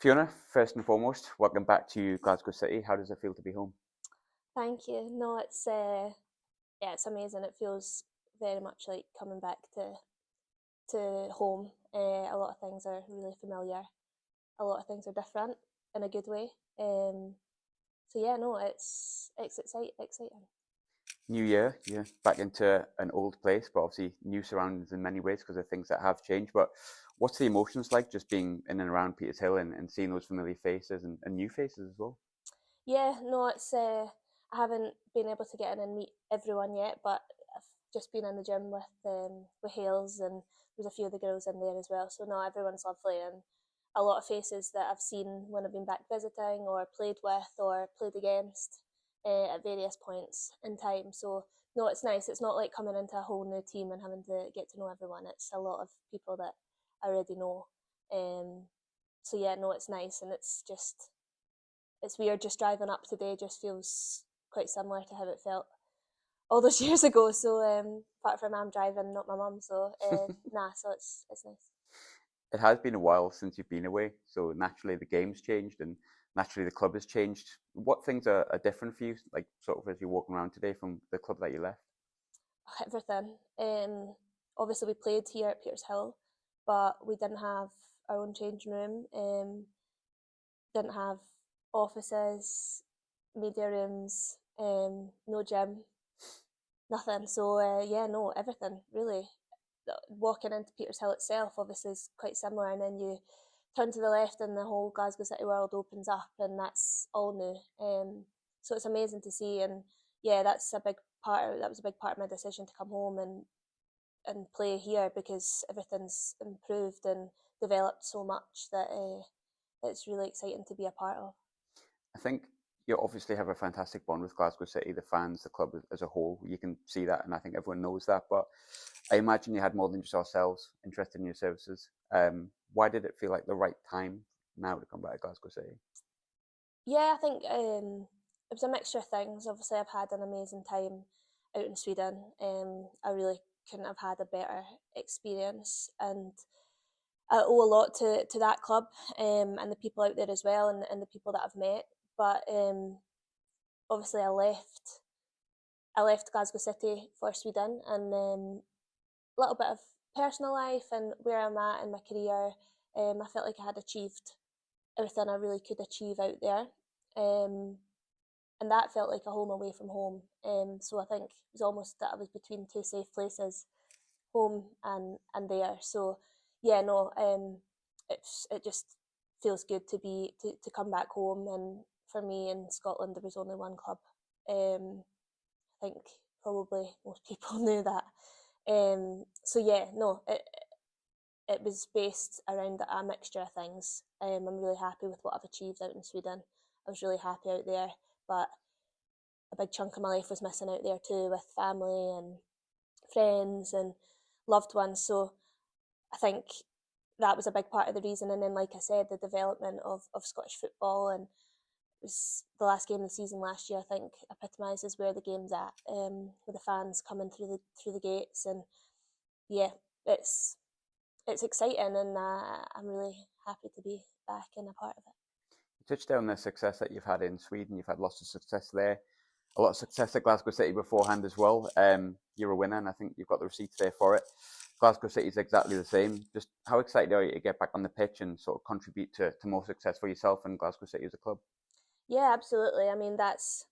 Fiona, first and foremost, welcome back to Glasgow City. How does it feel to be home? Thank you. No, it's yeah, it's amazing. It feels very much like coming back to home. A lot of things are really familiar. A lot of things are different in a good way. So yeah, no, it's exciting. New year, you're back into an old place, but obviously new surroundings in many ways because of things that have changed. But what's the emotions like just being in and around Peters Hill and seeing those familiar faces and new faces as well? Yeah, no, it's I haven't been able to get in and meet everyone yet, but I've just been in the gym with Hales, and there's a few of the girls in there as well. So no, everyone's lovely, and a lot of faces that I've seen when I've been back visiting or played with or played against at various points in time. So no, it's nice. It's not like coming into a whole new team and having to get to know everyone. It's a lot of people that I already know. Um, so yeah, no, it's nice, and it's weird just driving up today. Just feels quite similar to how it felt all those years ago. So apart from I'm driving, not my mum. So nah, so it's nice. It has been a while since you've been away, so naturally the game's changed and naturally the club has changed. What things are different for you, like sort of as you're walking around today from the club that you left? Everything. Obviously we played here at Peters Hill, but we didn't have our own changing room. Didn't have offices, media rooms, no gym, nothing. So yeah, no, everything really. Walking into Peters Hill itself obviously is quite similar, and then you turn to the left and the whole Glasgow City world opens up, and that's all new. So it's amazing to see, and yeah, that was a big part of my decision to come home and play here, because everything's improved and developed so much that it's really exciting to be a part of. I think you obviously have a fantastic bond with Glasgow City, the fans, the club as a whole. You can see that, and I think everyone knows that. But I imagine you had more than just ourselves interested in your services. Why did it feel like the right time now to come back to Glasgow City? Yeah, I think it was a mixture of things. Obviously, I've had an amazing time out in Sweden. I really couldn't have had a better experience, and I owe a lot to that club, and the people out there as well, and the people that I've met. But obviously, I left Glasgow City for Sweden, and a little bit of personal life and where I'm at in my career. I felt like I had achieved everything I really could achieve out there. Um, and that felt like a home away from home. So I think it was almost that I was between two safe places, home and there. So yeah, no, it just feels good to come back home. And for me in Scotland, there was only one club. I think probably most people knew that. So yeah, no, it was based around a mixture of things. I'm really happy with what I've achieved out in Sweden. I was really happy out there, but a big chunk of my life was missing out there too, with family and friends and loved ones. So I think that was a big part of the reason. And then, like I said, the development of Scottish football, and it was the last game of the season last year, I think, epitomises where the game's at, with the fans coming through the gates. And yeah, it's exciting, and I'm really happy to be back and a part of it. You touched on the success that you've had in Sweden. You've had lots of success there, a lot of success at Glasgow City beforehand as well. You're a winner, and I think you've got the receipts there for it. Glasgow City is exactly the same. Just how excited are you to get back on the pitch and sort of contribute to more success for yourself and Glasgow City as a club? Yeah, absolutely. I mean, that's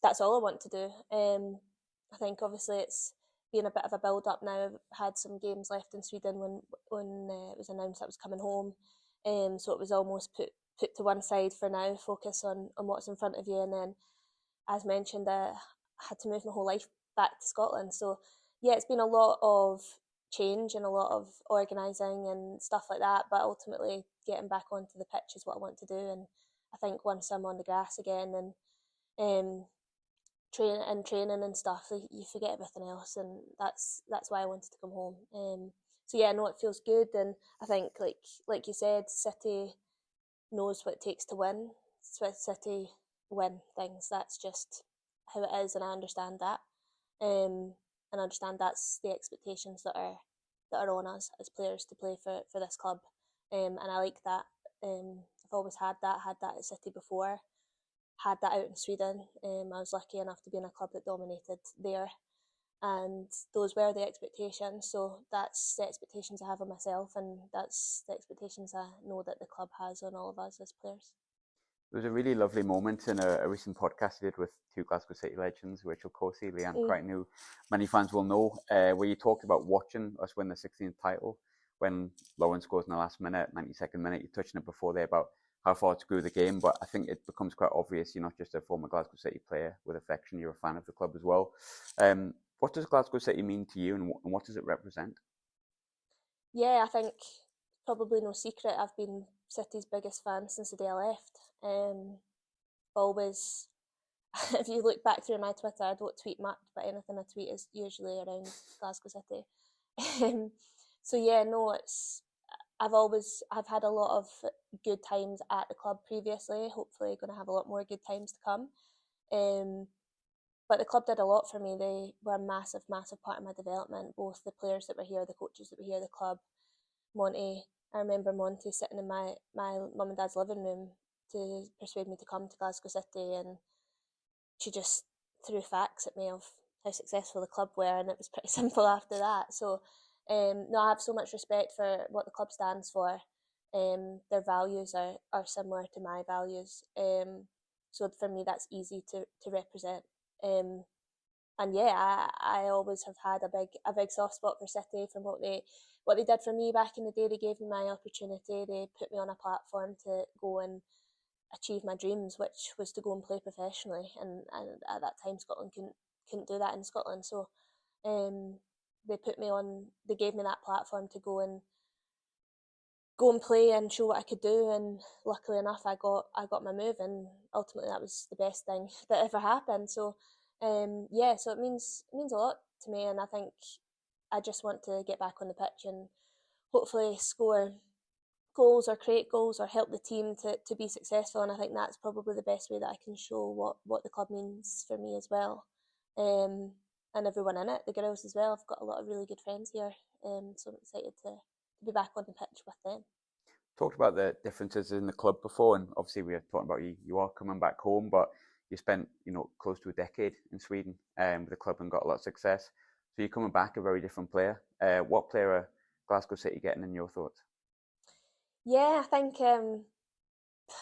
all I want to do. I think obviously it's been a bit of a build up now. I've had some games left in Sweden when it was announced I was coming home, so it was almost put to one side for now. Focus on what's in front of you, and then, as mentioned, I had to move my whole life back to Scotland. So yeah, it's been a lot of change and a lot of organising and stuff like that. But ultimately, getting back onto the pitch is what I want to do. And I think once I'm on the grass again and um, training and stuff, you forget everything else, and that's why I wanted to come home. So yeah, no, it feels good, and I think like you said, City knows what it takes to win. City win things. That's just how it is, and I understand that. And I understand that's the expectations that are on us as players to play for this club. And I like that I've always had that at City before, had that out in Sweden. I was lucky enough to be in a club that dominated there, and those were the expectations. So that's the expectations I have of myself, and that's the expectations I know that the club has on all of us as players. There was a really lovely moment in a recent podcast I did with two Glasgow City legends, Rachel Corsie, Leanne Crichton, who many fans will know, where you talked about watching us win the 16th title when Lauren scores in the last minute, 92nd minute. You touched on it before there about how far to go the game, but I think it becomes quite obvious you're not just a former Glasgow City player with affection, you're a fan of the club as well. What does Glasgow City mean to you, and what does it represent? Yeah, I think probably no secret I've been City's biggest fan since the day I left. Always, if you look back through my Twitter, I don't tweet much, but anything I tweet is usually around Glasgow City. So yeah, no, I've had a lot of good times at the club previously. Hopefully, going to have a lot more good times to come. But the club did a lot for me. They were a massive, massive part of my development. Both the players that were here, the coaches that were here, the club. Monty, I remember Monty sitting in my mum and dad's living room to persuade me to come to Glasgow City, and she just threw facts at me of how successful the club were, and it was pretty simple after that. So no, I have so much respect for what the club stands for. Their values are similar to my values. So for me, that's easy to represent. And yeah, I always have had a big soft spot for City from what they did for me back in the day. They gave me my opportunity. They put me on a platform to go and achieve my dreams, which was to go and play professionally. And at that time, Scotland couldn't do that in Scotland. So they gave me that platform to go and play and show what I could do. And luckily enough, I got my move, and ultimately that was the best thing that ever happened. So yeah, so it means a lot to me, and I think I just want to get back on the pitch and hopefully score goals or create goals or help the team to be successful. And I think that's probably the best way that I can show what the club means for me as well. And everyone in it, the girls as well. I've got a lot of really good friends here, so I'm excited to be back on the pitch with them. Talked about the differences in the club before, and obviously we were talking about you are coming back home, but you spent close to a decade in Sweden with the club and got a lot of success. So you're coming back a very different player. What player are Glasgow City getting in your thoughts? Yeah, I think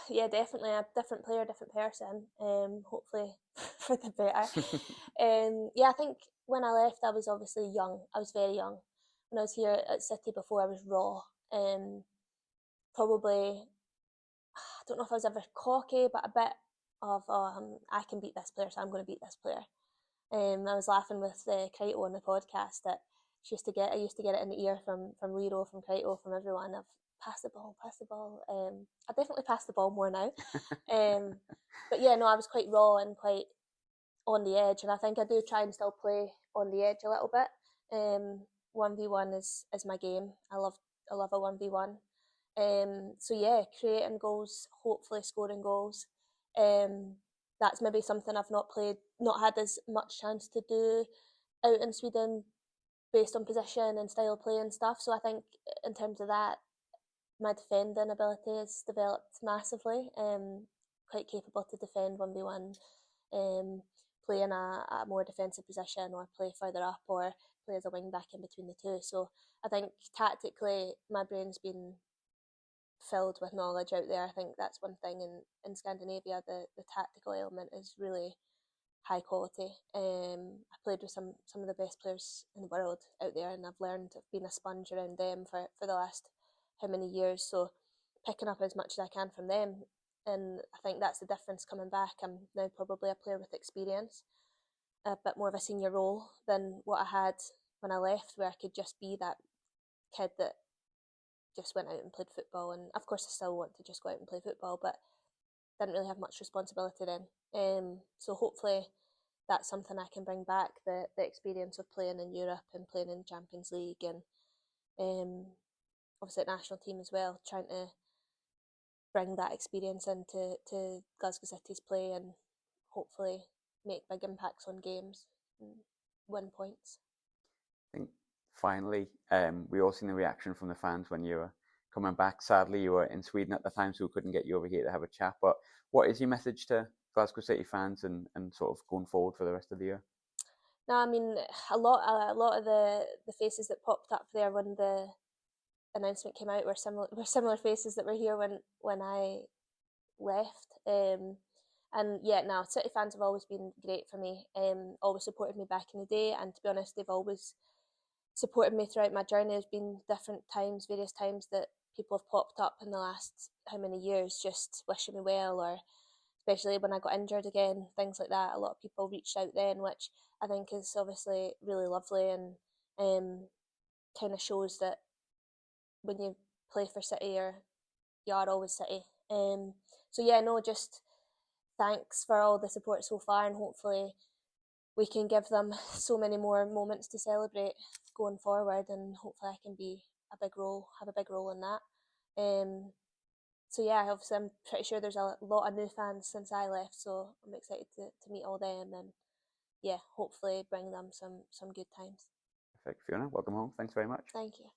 yeah, definitely a different player, different person. Hopefully for the better. Yeah, I think when I left, I was obviously young. I was very young. When I was here at City before, I was raw. Probably, I don't know if I was ever cocky, but a bit of I can beat this player, so I'm going to beat this player. I was laughing with Crichton on the podcast that I used to get it in the ear from Lero, from Crichton, from everyone of pass the ball. I definitely pass the ball more now. But yeah, no, I was quite raw and quite on the edge, and I think I do try and still play on the edge a little bit. 1v1 is my game. I love a 1v1. So yeah, creating goals, hopefully scoring goals. That's maybe something I've not had as much chance to do out in Sweden based on position and style of play and stuff. So I think in terms of that, my defending ability has developed massively. Quite capable to defend 1v1, play in a more defensive position or play further up or play as a wing back in between the two. So I think tactically my brain's been filled with knowledge out there. I think that's one thing in Scandinavia, the tactical element is really high quality. I played with some of the best players in the world out there, and I've learned, I've been a sponge around them for the last how many years, so picking up as much as I can from them. And I think that's the difference coming back. I'm now probably a player with experience, a bit more of a senior role than what I had when I left, where I could just be that kid that just went out and played football. And of course I still want to just go out and play football, but didn't really have much responsibility then. So hopefully that's something I can bring back, the experience of playing in Europe and playing in Champions League, and obviously at national team as well, trying to bring that experience into Glasgow City's play and hopefully make big impacts on games and win points. I think finally, we all seen the reaction from the fans when you were coming back. Sadly, you were in Sweden at the time, so we couldn't get you over here to have a chat. But what is your message to Glasgow City fans and sort of going forward for the rest of the year? No, I mean a lot of the faces that popped up there when the announcement came out were similar faces that were here when I left. And yeah, no, City fans have always been great for me. Always supported me back in the day, and to be honest, they've always supported me throughout my journey. There's been different times, various times that people have popped up in the last how many years, just wishing me well, or especially when I got injured again, things like that. A lot of people reached out then, which I think is obviously really lovely and kind of shows that when you play for City, you are always City. So yeah, no, just thanks for all the support so far, and hopefully we can give them so many more moments to celebrate going forward, and hopefully I can have a big role in that. So yeah, obviously I'm pretty sure there's a lot of new fans since I left, so I'm excited to meet all them, and yeah, hopefully bring them some good times. Perfect, Fiona. Welcome home. Thanks very much. Thank you.